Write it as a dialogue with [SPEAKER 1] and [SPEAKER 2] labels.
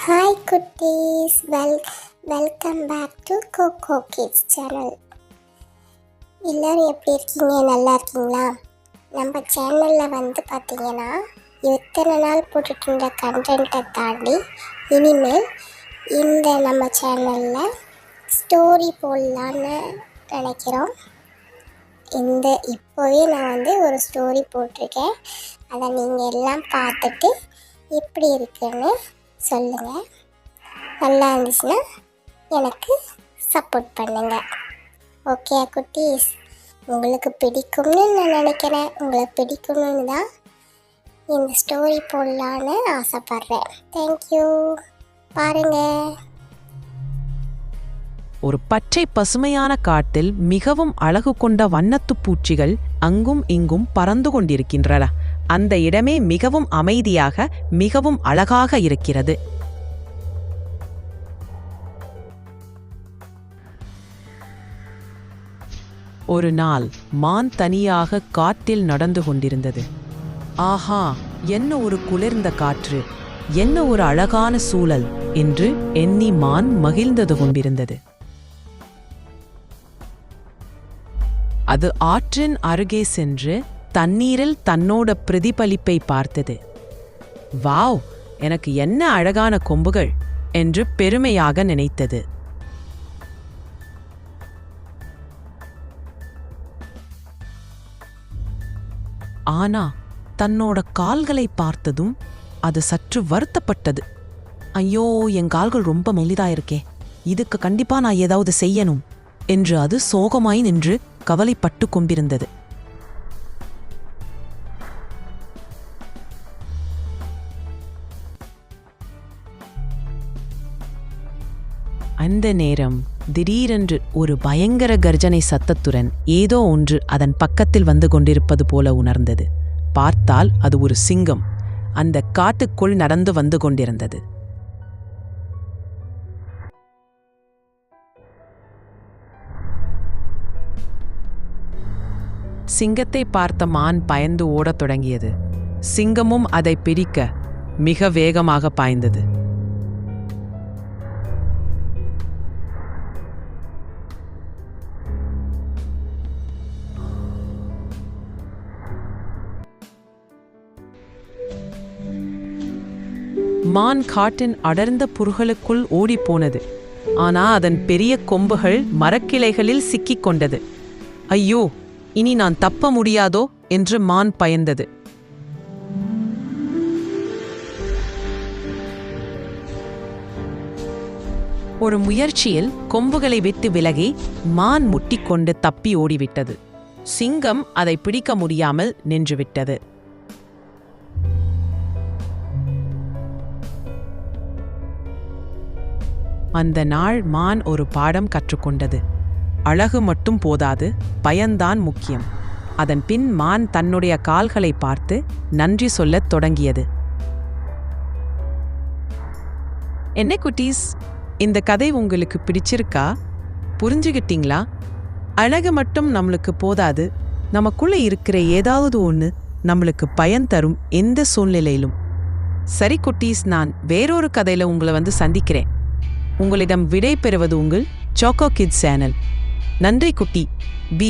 [SPEAKER 1] Hi குட்டீஸ், welcome back to Coco Kids channel. எல்லோரும் எப்படி இருக்கீங்க? நல்லா இருக்கீங்களா? நம்ம சேனலில் பார்த்தீங்கன்னா எத்தனை நாள் போட்டுட்டு இருந்த கண்டென்ட்டை தாண்டி இனிமேல் இந்த நம்ம சேனலில் ஸ்டோரி போடலான்னு நினைக்கிறோம். இப்போவே நான் ஒரு ஸ்டோரி போட்டிருக்கேன். அதை நீங்கள் எல்லாம் பார்த்துட்டு எப்படி இருக்குன்னு சொல்லுங்கள். நல்லா இருந்துச்சுன்னா எனக்கு சப்போர்ட் பண்ணுங்கள். ஓகே குட்டீஸ், உங்களுக்கு பிடிக்கும்னு நான் நினைக்கிறேன். உங்களை பிடிக்கணும்னு தான் இந்த ஸ்டோரி போடலான்னு ஆசைப்பட்றேன். தேங்க்யூ. பாருங்கள்.
[SPEAKER 2] ஒரு பச்சை பசுமையான காட்டில் மிகவும் அழகு கொண்ட வண்ணத்துப் பூச்சிகள் அங்கும் இங்கும் பறந்து கொண்டிருக்கின்றன. அந்த இடமே மிகவும் அமைதியாக, மிகவும் அழகாக இருக்கிறது. ஒரு நாள் மான் தனியாக காட்டில் நடந்து கொண்டிருந்தது. ஆஹா, என்ன ஒரு குளிர்ந்த காற்று, என்ன ஒரு அழகான சூழல் என்று எண்ணி மான் மகிழ்ந்தது கொண்டிருந்தது. அது ஆற்றின் அருகே சென்று தண்ணீரில் தன்னோட பிரதிபலிப்பை பார்த்தது. வாவ், எனக்கு என்ன அழகான கொம்புகள் என்று பெருமையாக நினைத்தது. ஆனா தன்னோட கால்களை பார்த்ததும் அது சற்று வருத்தப்பட்டது. ஐயோ, என் கால்கள் ரொம்ப மெலிதா இருக்கே, இதுக்கு கண்டிப்பா நான் ஏதாவது செய்யணும் என்று அது சோகமாய் நின்று கவலைப்பட்டு கொண்டிருந்தது. அந்த நேரம் திடீரென்று ஒரு பயங்கர கர்ஜனை சத்தத்துடன் ஏதோ ஒன்று அதன் பக்கத்தில் வந்து கொண்டிருப்பது போல உணர்ந்தது. பார்த்தால் அது ஒரு சிங்கம் அந்த காட்டுக்குள் நடந்து வந்து கொண்டிருந்தது. சிங்கத்தை பார்த்த மான் பயந்து ஓடத் தொடங்கியது. சிங்கமும் அதை பிடிக்க மிக வேகமாக பாய்ந்தது. மான் காட்டின் அடர்ந்த புற்களுக்குள் ஓடிப்போனது. ஆனா அதன் பெரிய கொம்புகள் மரக்கிளைகளில் சிக்கிக் கொண்டது. ஐயோ, இனி நான் தப்ப முடியாதோ என்று மான் பயந்தது. ஒரு முயற்சியில் கொம்புகளை விட்டு விலகி மான் முட்டிக்கொண்டு தப்பி ஓடிவிட்டது. சிங்கம் அதை பிடிக்க முடியாமல் நின்றுவிட்டது. அந்த நாள் மான் ஒரு பாடம் கற்றுக்கொண்டது. அழகு மட்டும் போதாது, பயன்தான் முக்கியம். அதன் பின் மான் தன்னுடைய கால்களை பார்த்து நன்றி சொல்லத் தொடங்கியது. என்ன குட்டீஸ், இந்த கதை உங்களுக்கு பிடிச்சிருக்கா? புரிஞ்சுக்கிட்டீங்களா? அழகு மட்டும் நம்மளுக்கு போதாது, நமக்குள்ள இருக்கிற ஏதாவது ஒன்று நம்மளுக்கு பயன் தரும் எந்த சூழ்நிலையிலும். சரி குட்டீஸ், நான் வேறொரு கதையில உங்களை சந்திக்கிறேன். உங்களிடம் விடை பெறுவது உங்கள் கோகோ கிட்ஸ் சேனல். நன்றி குட்டி. பி